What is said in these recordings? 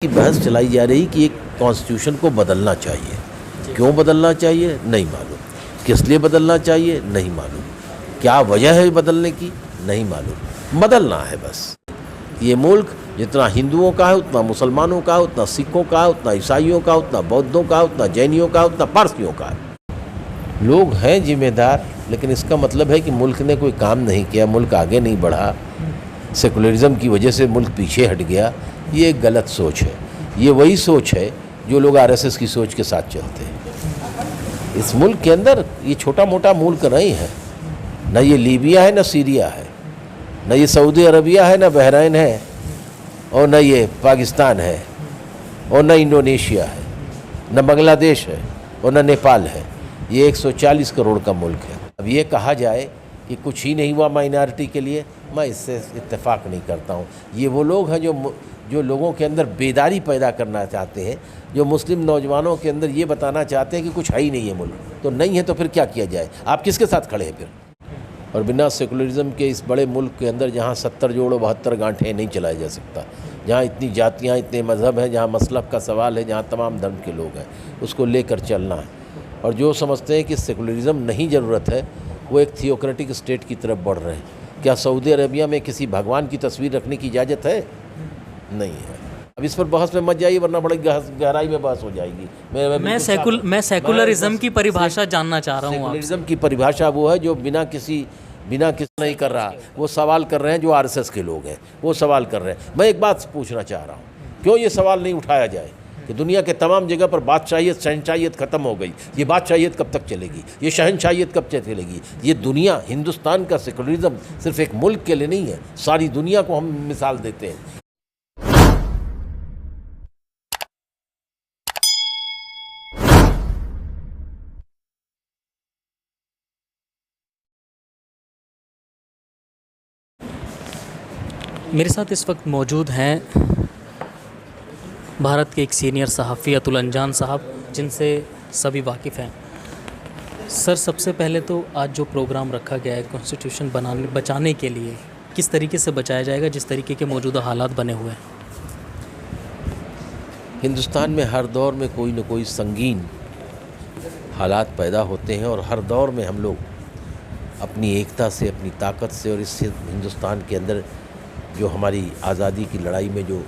की बहस चलाई जा रही कि एक कॉन्स्टिट्यूशन को बदलना चाहिए। क्यों बदलना चाहिए नहीं मालूम, किस लिए बदलना चाहिए नहीं मालूम, क्या वजह है बदलने की नहीं मालूम, बदलना है बस। ये मुल्क जितना हिंदुओं का है, उतना मुसलमानों का है, उतना सिखों का है, उतना ईसाइयों का, उतना बौद्धों का, उतना जैनियों का, उतना पारसियों का है। लोग हैं जिम्मेदार, लेकिन इसका मतलब है कि मुल्क ने कोई काम नहीं किया, मुल्क आगे नहीं बढ़ा, सेकुलरिज्म की वजह से मुल्क पीछे हट गया। ये एक गलत सोच है। ये वही सोच है जो लोग आरएसएस की सोच के साथ चलते हैं। इस मुल्क के अंदर ये छोटा मोटा मुल्क नहीं है, न ये लीबिया है, न सीरिया है, न ये सऊदी अरबिया है, न बहरीन है, और न ये पाकिस्तान है, और न इंडोनेशिया है, न बांग्लादेश है, और न नेपाल है। ये 140 करोड़ का मुल्क है। अब ये कहा जाए कि कुछ ही नहीं हुआ माइनॉरिटी के लिए, मैं इससे इत्तेफाक नहीं करता हूँ। ये वो लोग हैं जो लोगों के अंदर बेदारी पैदा करना चाहते हैं, जो मुस्लिम नौजवानों के अंदर ये बताना चाहते हैं कि कुछ है ही नहीं है मुल्क। तो नहीं है तो फिर क्या किया जाए? आप किसके साथ खड़े हैं फिर? और बिना सेकुलरिज्म के इस बड़े मुल्क के अंदर जहाँ 70 जोड़ो 72 गांठें नहीं चलाया जा सकता, जहाँ इतनी जातियाँ, इतने मज़हब हैं, जहाँ मसलब का सवाल है, जहाँ तमाम धर्म के लोग हैं, उसको लेकर चलना है। और जो समझते हैं कि सेकुलरिज्म नहीं ज़रूरत है, वो एक थियोक्रेटिक स्टेट की तरफ बढ़ रहे हैं। क्या सऊदी अरबिया में किसी भगवान की तस्वीर रखने की इजाज़त है? नहीं है। अब इस पर बहस में मत जाइए, वरना बड़ी गहराई में बहस हो जाएगी। मैं सेकुलरिज्म की परिभाषा जानना चाह रहा हूँ। सेकुलरिज्म की परिभाषा वो है जो बिना किसी नहीं कर रहा। वो सवाल कर रहे हैं जो आरएसएस के लोग हैं, वो सवाल कर रहे हैं। मैं एक बात पूछना चाह रहा हूँ, क्यों ये सवाल नहीं उठाया जाए कि दुनिया के तमाम जगह पर बादशाहियत शहनशाहियत ख़त्म हो गई, ये बादशाहियत कब तक चलेगी, ये शहनशाहियत कब तक चलेगी? ये दुनिया, हिंदुस्तान का सेकुलरिज्म सिर्फ एक मुल्क के लिए नहीं है, सारी दुनिया को हम मिसाल देते हैं। मेरे साथ इस वक्त मौजूद हैं भारत के एक सीनियर सहाफ़ी अतुल अंजान साहब, जिनसे सभी वाकिफ़ हैं। सर, सबसे पहले तो आज जो प्रोग्राम रखा गया है कॉन्स्टिट्यूशन बचाने के लिए, किस तरीके से बचाया जाएगा जिस तरीके के मौजूदा हालात बने हुए हैं? हिंदुस्तान में हर दौर में कोई न कोई संगीन हालात पैदा होते हैं, और हर दौर में हम लोग अपनी एकता से, अपनी ताकत से, और इस हिंदुस्तान के अंदर जो हमारी आज़ादी की लड़ाई में जो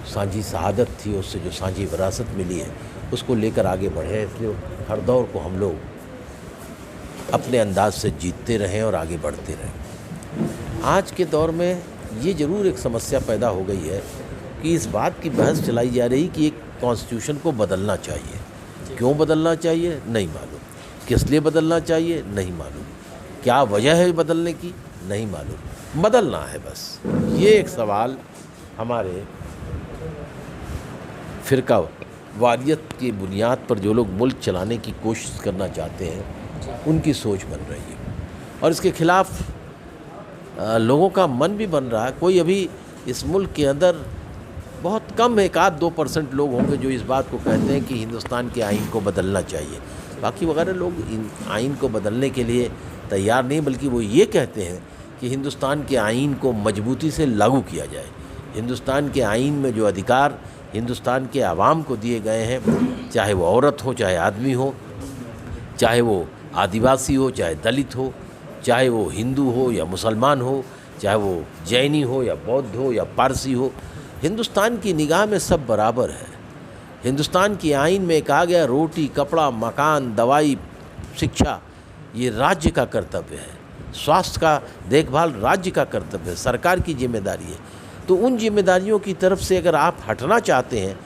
सांझी शहादत थी, उससे जो सांझी विरासत मिली है, उसको लेकर आगे बढ़े। इसलिए हर दौर को हम लोग अपने अंदाज से जीतते रहें और आगे बढ़ते रहें। आज के दौर में ये ज़रूर एक समस्या पैदा हो गई है कि इस बात की बहस चलाई जा रही कि एक कॉन्स्टिट्यूशन को बदलना चाहिए। क्यों बदलना चाहिए नहीं मालूम, किस लिए बदलना चाहिए नहीं मालूम, क्या वजह है बदलने की नहीं मालूम, बदलना है बस। ये एक सवाल हमारे फ़िरका वारियत की बुनियाद पर जो लोग मुल्क चलाने की कोशिश करना चाहते हैं, उनकी सोच बन रही है, और इसके ख़िलाफ़ लोगों का मन भी बन रहा है। कोई अभी इस मुल्क के अंदर बहुत कम 1-2% लोग होंगे जो इस बात को कहते हैं कि हिंदुस्तान के आइन को बदलना चाहिए। बाकी वगैरह लोग इन आइन को बदलने के लिए तैयार नहीं, बल्कि वो ये कहते हैं कि हिंदुस्तान के आइन को मजबूती से लागू किया जाए। हिंदुस्तान के आइन में जो अधिकार हिंदुस्तान के आवाम को दिए गए हैं, चाहे वो औरत हो, चाहे आदमी हो, चाहे वो आदिवासी हो, चाहे दलित हो, चाहे वो हिंदू हो या मुसलमान हो, चाहे वो जैनी हो या बौद्ध हो या पारसी हो, हिंदुस्तान की निगाह में सब बराबर है। हिंदुस्तान की आइन में कहा गया रोटी, कपड़ा, मकान, दवाई, शिक्षा ये राज्य का कर्तव्य है। स्वास्थ्य का देखभाल राज्य का कर्तव्य है, सरकार की जिम्मेदारी है। तो उन जिम्मेदारियों की तरफ से अगर आप हटना चाहते हैं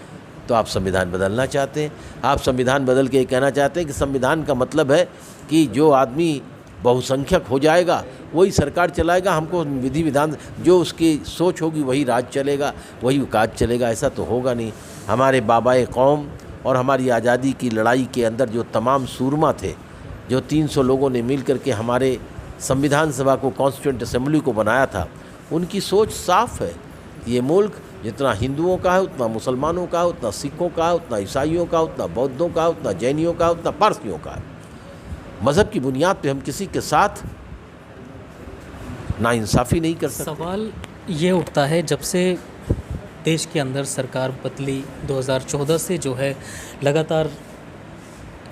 तो आप संविधान बदलना चाहते हैं। आप संविधान बदल के कहना चाहते हैं कि संविधान का मतलब है कि जो आदमी बहुसंख्यक हो जाएगा वही सरकार चलाएगा, हमको विधि विधान जो उसकी सोच होगी वही राज चलेगा, वही काज चलेगा। ऐसा तो होगा नहीं। हमारे बाबाए कौम और हमारी आज़ादी की लड़ाई के अंदर जो तमाम सूरमा थे, जो 300 लोगों ने मिल कर के हमारे संविधान सभा को, कॉन्स्टिट्यूएंट असेंबली को बनाया था, उनकी सोच साफ़ है। ये मुल्क जितना हिंदुओं का है, उतना मुसलमानों का है, उतना सिखों का है, उतना ईसाइयों का, उतना बौद्धों का, उतना जैनियों का, उतना पारसियों का है। मज़हब की बुनियाद पे हम किसी के साथ नाइंसाफ़ी नहीं कर सकते। सवाल ये उठता है, जब से देश के अंदर सरकार बदली 2014 से जो है लगातार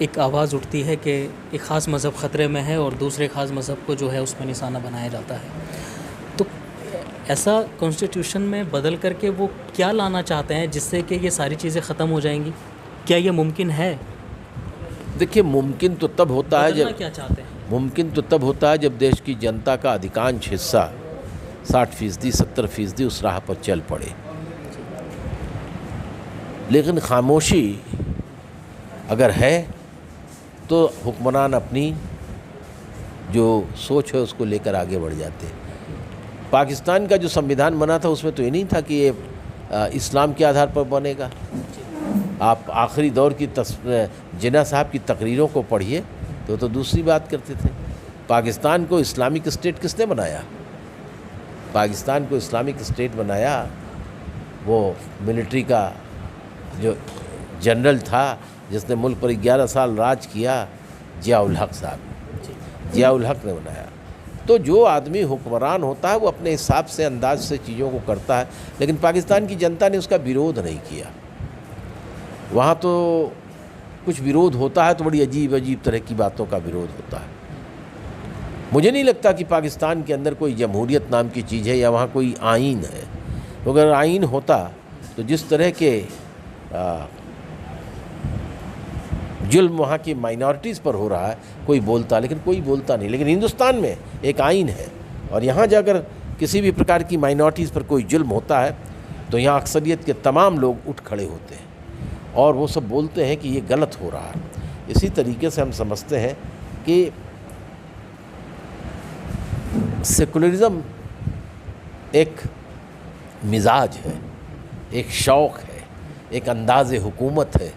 एक आवाज़ उठती है कि एक ख़ास मज़हब ख़तरे में है और दूसरे ख़ास मज़हब को जो है उसमें निशाना बनाया जाता है। तो ऐसा कॉन्स्टिट्यूशन में बदल करके वो क्या लाना चाहते हैं जिससे कि ये सारी चीज़ें ख़त्म हो जाएंगी? क्या ये मुमकिन है? देखिए, मुमकिन तो तब होता है बदलना क्या चाहते हैं? मुमकिन तो तब होता है जब देश की जनता का अधिकांश हिस्सा 60%, 70% उस राह पर चल पड़े। लेकिन खामोशी अगर है तो हुक्मरान अपनी जो सोच है उसको लेकर आगे बढ़ जाते हैं। पाकिस्तान का जो संविधान बना था उसमें तो ये नहीं था कि ये इस्लाम के आधार पर बनेगा। आप आखिरी दौर की जिन्ना साहब की तकरीरों को पढ़िए तो दूसरी बात करते थे। पाकिस्तान को इस्लामिक स्टेट किसने बनाया? पाकिस्तान को इस्लामिक स्टेट बनाया वो मिलिट्री का जो जनरल था जिसने मुल्क पर 11 साल राज किया, जियाउल हक साहब, जियाउल हक ने बनाया। तो जो आदमी हुक्मरान होता है वो अपने हिसाब से, अंदाज से चीज़ों को करता है, लेकिन पाकिस्तान की जनता ने उसका विरोध नहीं किया। वहाँ तो कुछ विरोध होता है तो बड़ी अजीब अजीब तरह की बातों का विरोध होता है। मुझे नहीं लगता कि पाकिस्तान के अंदर कोई जमहूरियत नाम की चीज़ है या वहाँ कोई आइन है। तो अगर आइन होता तो जिस तरह के जुल्म वहाँ की माइनॉरिटीज़ पर हो रहा है कोई बोलता, लेकिन कोई बोलता नहीं। लेकिन हिंदुस्तान में एक आइन है और यहाँ जाकर किसी भी प्रकार की माइनॉरिटीज़ पर कोई जुल्म होता है तो यहाँ अक्सरियत के तमाम लोग उठ खड़े होते हैं और वो सब बोलते हैं कि ये गलत हो रहा है। इसी तरीके से हम समझते हैं कि सेकुलरिज़म एक मिजाज है, एक शौक़ है, एक अंदाज़ हुकूमत है,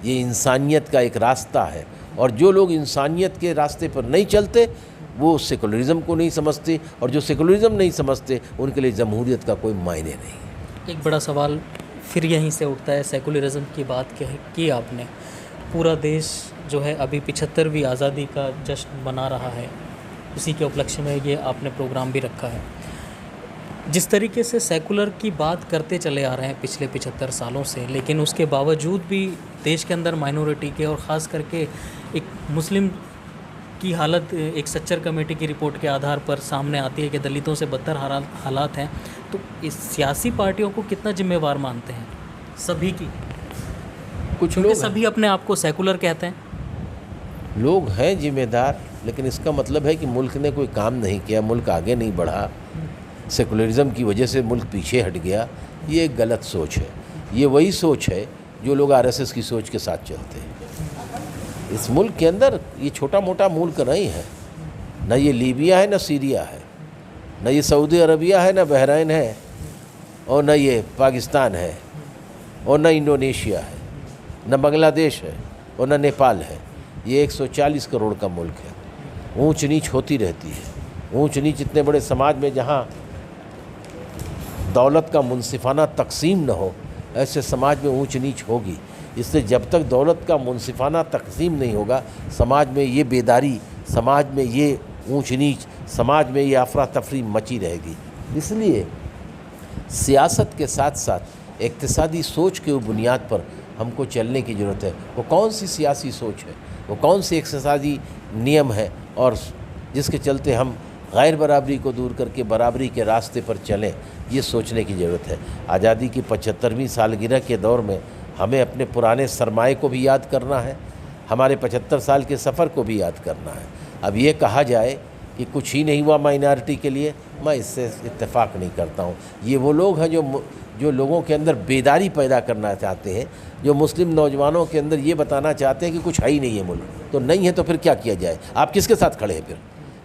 ये इंसानियत का एक रास्ता है और जो लोग इंसानियत के रास्ते पर नहीं चलते वो सेकुलरिज़म को नहीं समझते और जो सेकुलरिज़म नहीं समझते उनके लिए जमहूरियत का कोई मायने नहीं। एक बड़ा सवाल फिर यहीं से उठता है। सेकुलरिज़म की बात की आपने, पूरा देश जो है अभी 75वीं आज़ादी का जश्न मना रहा है, उसी के उपलक्ष्य में ये आपने प्रोग्राम भी रखा है। जिस तरीके से सेकुलर की बात करते चले आ रहे हैं पिछले 75 सालों से, लेकिन उसके बावजूद भी देश के अंदर माइनॉरिटी के और ख़ास करके एक मुस्लिम की हालत एक सच्चर कमेटी की रिपोर्ट के आधार पर सामने आती है कि दलितों से बदतर हालात हैं। तो इस सियासी पार्टियों को कितना जिम्मेवार मानते हैं? सभी की? कुछ लोग सभी अपने आप को सेकुलर कहते हैं, लोग हैं जिम्मेदार, लेकिन इसका मतलब है कि मुल्क ने कोई काम नहीं किया, मुल्क आगे नहीं बढ़ा, सेकुलरिज़म की वजह से मुल्क पीछे हट गया। ये एक गलत सोच है। ये वही सोच है जो लोग आरएसएस की सोच के साथ चलते हैं। इस मुल्क के अंदर ये छोटा मोटा मुल्क नहीं है, न ये लीबिया है, न सीरिया है, न ये सऊदी अरबिया है, न बहरीन है, और न ये पाकिस्तान है, और न इंडोनेशिया है, न बांग्लादेश है, और न नेपाल है। ये 140 करोड़ का मुल्क है। ऊंच नीच होती रहती है। ऊंच नीच इतने बड़े समाज में जहाँ दौलत का मुनसिफाना तकसीम न हो, ऐसे समाज में ऊंच नीच होगी। इसलिए जब तक दौलत का मुनसिफाना तकसीम नहीं होगा, समाज में ये बेदारी, समाज में ये ऊंच नीच, समाज में ये अफरा तफरी मची रहेगी। इसलिए सियासत के साथ साथ इक्तिसादी सोच के बुनियाद पर हमको चलने की ज़रूरत है। वो कौन सी सियासी सोच है, वो कौन सी इक्तिसादी नियम है और जिसके चलते हम गैर बराबरी को दूर करके बराबरी के रास्ते पर चलें, ये सोचने की ज़रूरत है। आज़ादी की 75वीं सालगिरह के दौर में हमें अपने पुराने सरमाए को भी याद करना है, हमारे 75 साल के सफ़र को भी याद करना है। अब ये कहा जाए कि कुछ ही नहीं हुआ माइनॉरिटी के लिए, मैं इससे इत्तेफाक नहीं करता हूँ। ये वो लोग हैं जो लोगों के अंदर बेदारी पैदा करना चाहते हैं, जो मुस्लिम नौजवानों के अंदर ये बताना चाहते हैं कि कुछ है ही नहीं है मुल्क। तो नहीं है तो फिर क्या किया जाए? आप किसके साथ खड़े हैं? फिर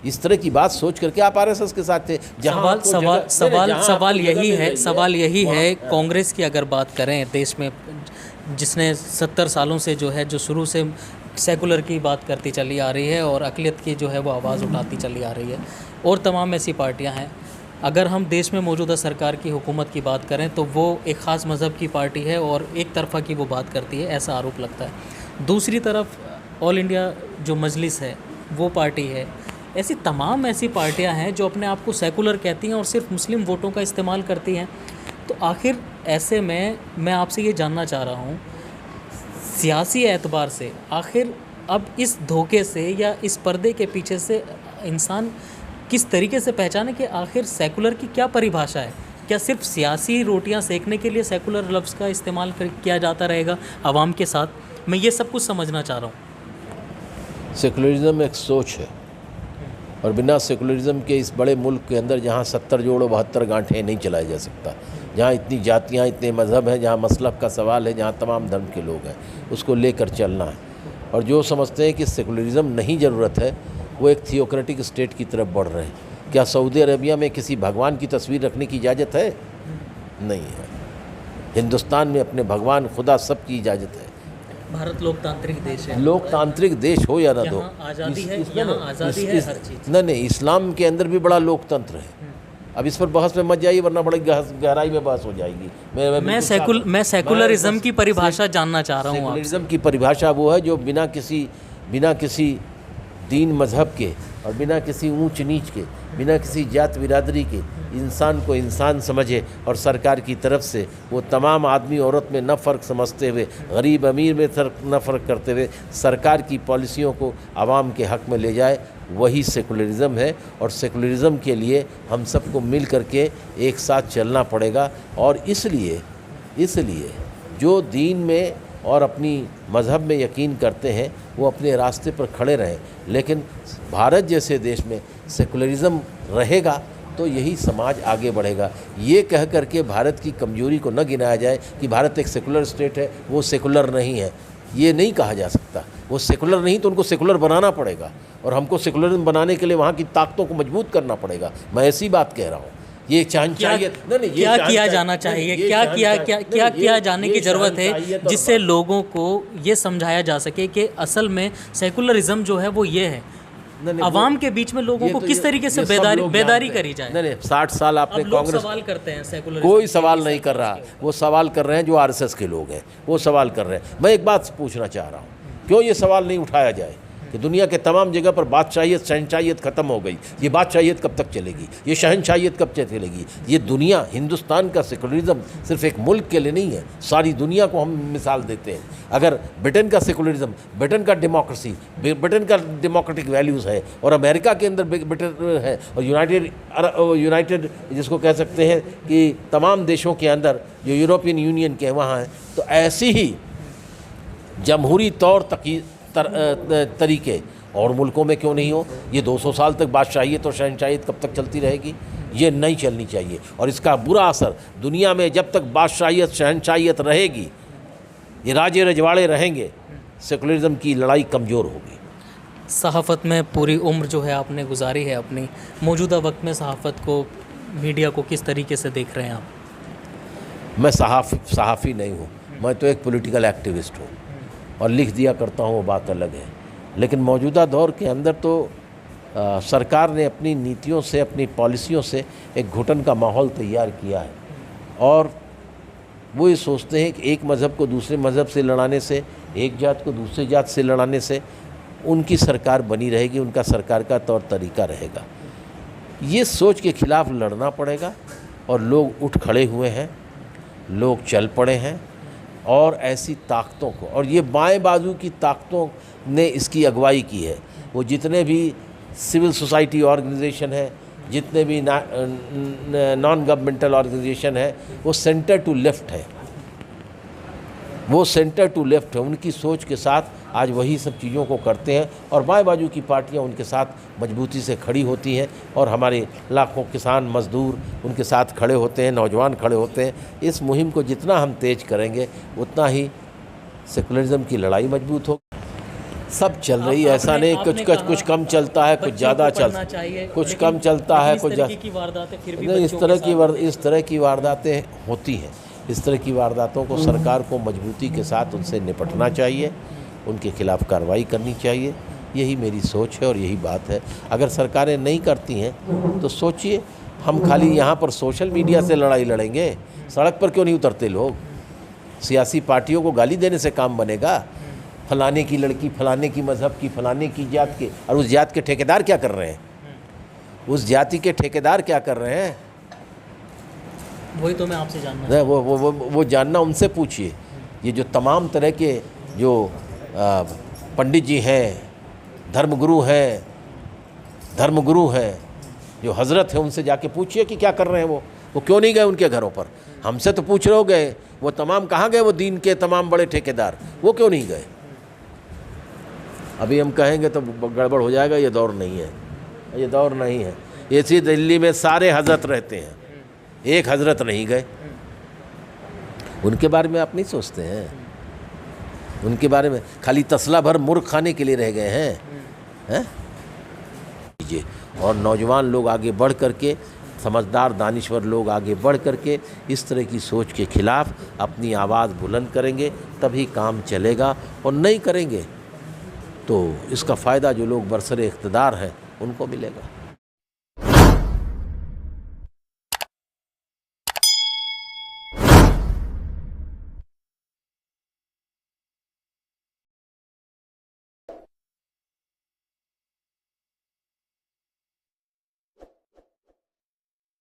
इस तरह की बात सोच करके आप आरएसएस के साथ थे। सवाल यही है कांग्रेस की अगर बात करें देश में, जिसने 70 सालों से जो है, जो शुरू से सेकुलर की बात करती चली आ रही है और अक़लियत की जो है वो आवाज़ उठाती चली आ रही है, और तमाम ऐसी पार्टियां हैं। अगर हम देश में मौजूदा सरकार की हुकूमत की बात करें तो वो एक ख़ास मज़हब की पार्टी है और एक तरफ़ा की वो बात करती है, ऐसा आरोप लगता है। दूसरी तरफ ऑल इंडिया जो मजलिस है वो पार्टी है। ऐसी तमाम ऐसी पार्टियां हैं जो अपने आप को सेकुलर कहती हैं और सिर्फ मुस्लिम वोटों का इस्तेमाल करती हैं। तो आखिर ऐसे में मैं आपसे ये जानना चाह रहा हूँ, सियासी एतबार से आखिर अब इस धोखे से या इस पर्दे के पीछे से इंसान किस तरीके से पहचाने कि आखिर सेकुलर की क्या परिभाषा है? क्या सिर्फ सियासी रोटियां सेकने के लिए सेकुलर लफ्ज़ का इस्तेमाल किया जाता रहेगा आवाम के साथ? मैं ये सब कुछ समझना चाह रहा हूँ। सेकुलरिज्म एक सोच है, और बिना सेकुलरिज्म के इस बड़े मुल्क के अंदर जहाँ 70 जोड़ो 72 गांठें नहीं चलाया जा सकता, जहाँ इतनी जातियाँ इतने मज़हब हैं, जहाँ मसलब का सवाल है, जहाँ तमाम धर्म के लोग हैं, उसको लेकर चलना है। और जो समझते हैं कि सेकुलरिज्म नहीं ज़रूरत है, वो एक थियोक्रेटिक स्टेट की तरफ बढ़ रहे हैं। क्या सऊदी अरबिया में किसी भगवान की तस्वीर रखने की इजाज़त है? नहीं है। हिंदुस्तान में अपने भगवान खुदा सब की इजाज़त है। भारत लोकतांत्रिक देश है। लोकतांत्रिक देश हो या ना दो, आज़ादी है, यहाँ आज़ादी है हर चीज़। नहीं, इस्लाम के अंदर भी बड़ा लोकतंत्र है। अब इस पर बहस में मत जाइए, वरना बड़ी गहराई में बहस हो जाएगी। मैं सेकुलरिज्म की परिभाषा जानना चाह रहा हूँ। सेकुलरिज्म की परिभाषा वो है जो बिना किसी दीन मजहब के और बिना किसी ऊंच नीच के, बिना किसी जात बिरादरी के इंसान को इंसान समझे, और सरकार की तरफ से वो तमाम आदमी औरत में न फ़र्क समझते हुए, गरीब अमीर में न फ़र्क करते हुए सरकार की पॉलिसियों को आवाम के हक़ में ले जाए, वही सेकुलरिज्म है। और सेकुलरिज्म के लिए हम सबको मिल करके एक साथ चलना पड़ेगा। और इसलिए जो दीन में और अपनी मज़हब में यकीन करते हैं वो अपने रास्ते पर खड़े रहें, लेकिन भारत जैसे देश में सेकुलरिज्म रहेगा तो यही समाज आगे बढ़ेगा। ये कह करके भारत की कमजोरी को न गिनाया जाए कि भारत एक सेकुलर स्टेट है, वो सेकुलर नहीं है, ये नहीं कहा जा सकता। वो सेकुलर नहीं तो उनको सेकुलर बनाना पड़ेगा, और हमको सेकुलरिज्म बनाने के लिए वहाँ की ताकतों को मजबूत करना पड़ेगा। मैं ऐसी बात कह रहा हूँ। ये क्या किया जाना चाहिए, क्या किया जाने की ज़रूरत है जिससे लोगों को ये समझाया जा सके कि असल में सेकुलरिज्म जो है वो ये है, अवाम के बीच में लोगों को किस तरीके से बेदारी करी जाए। नहीं, 60 साल आपने कांग्रेस सवाल करते हैं सेकुलरिज्म, कोई सवाल नहीं कर रहा, वो सवाल कर रहे हैं जो आरएसएस के लोग हैं, वो सवाल कर रहे हैं। मैं एक बात पूछना चाह रहा हूँ, क्यों ये सवाल नहीं उठाया जाए कि दुनिया के तमाम जगह पर बादशाहियत शहनशाहियत ख़त्म हो गई, ये बादशाहियत कब तक चलेगी, ये शहनशाहियत कब तक चलेगी? ये दुनिया, हिंदुस्तान का सेकुलरिज्म सिर्फ एक मुल्क के लिए नहीं है, सारी दुनिया को हम मिसाल देते हैं। अगर ब्रिटेन का सेकुलरिज्म, ब्रिटेन का डेमोक्रेसी, ब्रिटेन का डेमोक्रेटिक वैल्यूज़ है, और अमेरिका के अंदर ब्रिटेन है, और यूनाइटेड जिसको कह सकते हैं कि तमाम देशों के अंदर जो यूरोपियन यूनियन के वहाँ हैं, तो ऐसी ही जमहूरी तौर तरीके और मुल्कों में क्यों नहीं हो? ये 200 साल तक बादशाहियत और शहनशाहियत कब तक चलती रहेगी? ये नहीं चलनी चाहिए, और इसका बुरा असर दुनिया में जब तक बादशाहियत शहनशाहियत रहेगी, ये राजे रजवाड़े रहेंगे, सेकुलरिज्म की लड़ाई कमज़ोर होगी। सहाफ़त में पूरी उम्र जो है आपने गुजारी है अपनी, मौजूदा वक्त में सहाफ़त को, मीडिया को किस तरीके से देख रहे हैं आप? मैं सहाफ़ी नहीं हूँ, मैं तो एक पॉलिटिकल एक्टिविस्ट हूँ, और लिख दिया करता हूँ, वो बात अलग है। लेकिन मौजूदा दौर के अंदर तो सरकार ने अपनी नीतियों से, अपनी पॉलिसियों से एक घुटन का माहौल तैयार किया है, और वो ये सोचते हैं कि एक मज़हब को दूसरे मज़हब से लड़ाने से, एक जात को दूसरे जात से लड़ाने से उनकी सरकार बनी रहेगी, उनका सरकार का तौर तरीका रहेगा। ये सोच के ख़िलाफ़ लड़ना पड़ेगा, और लोग उठ खड़े हुए हैं, लोग चल पड़े हैं, और ऐसी ताकतों को, और ये बाएं बाजू की ताकतों ने इसकी अगुवाई की है। वो जितने भी सिविल सोसाइटी ऑर्गेनाइजेशन है, जितने भी नॉन गवर्नमेंटल ऑर्गेनाइजेशन है, वो सेंटर टू लेफ़्ट है, वो सेंटर टू लेफ़्ट है। उनकी सोच के साथ आज वही सब चीज़ों को करते हैं, और बाएं बाजू की पार्टियां उनके साथ मजबूती से खड़ी होती हैं, और हमारे लाखों किसान मजदूर उनके साथ खड़े होते हैं, नौजवान खड़े होते हैं। इस मुहिम को जितना हम तेज़ करेंगे उतना ही सेकुलरिज्म की लड़ाई मजबूत होगी। सब चल रही है, ऐसा नहीं कुछ कम चलता है, कुछ ज़्यादा चलता है, कुछ कम चलता है, कुछ ज़्यादा। इस तरह की वारदातें होती हैं। इस तरह की वारदातों को सरकार को मजबूती के साथ उनसे निपटना चाहिए, उनके खिलाफ़ कार्रवाई करनी चाहिए। यही मेरी सोच है और यही बात है। अगर सरकारें नहीं करती हैं तो सोचिए, हम खाली यहाँ पर सोशल मीडिया से लड़ाई लड़ेंगे, सड़क पर क्यों नहीं उतरते लोग? सियासी पार्टियों को गाली देने से काम बनेगा? फलाने की लड़की, फलाने की मज़हब की, फलाने की जात के, और उस जात के ठेकेदार क्या कर रहे हैं? उस जाति के ठेकेदार क्या कर रहे हैं? वही तो मैं आपसे जानना नहीं, वो जानना उनसे पूछिए। ये जो तमाम तरह के जो पंडित जी हैं, धर्मगुरु हैं, जो हजरत हैं, उनसे जाके पूछिए कि क्या कर रहे हैं वो क्यों नहीं गए उनके घरों पर। हमसे तो पूछ रहे हो गए, वो तमाम कहाँ गए, वो दीन के तमाम बड़े ठेकेदार, वो क्यों नहीं गए। अभी हम कहेंगे तो गड़बड़ हो जाएगा। ये दौर नहीं है। ऐसी दिल्ली में सारे हजरत रहते हैं, एक हजरत नहीं गए। उनके बारे में आप नहीं सोचते हैं। उनके बारे में खाली तसला भर मुर्ग खाने के लिए रह गए हैं। और नौजवान लोग आगे बढ़ करके, समझदार दानिश्वर लोग आगे बढ़ करके इस तरह की सोच के खिलाफ अपनी आवाज़ बुलंद करेंगे, तभी काम चलेगा। और नहीं करेंगे तो इसका फ़ायदा जो लोग बरसरे इक़्तिदार हैं उनको मिलेगा।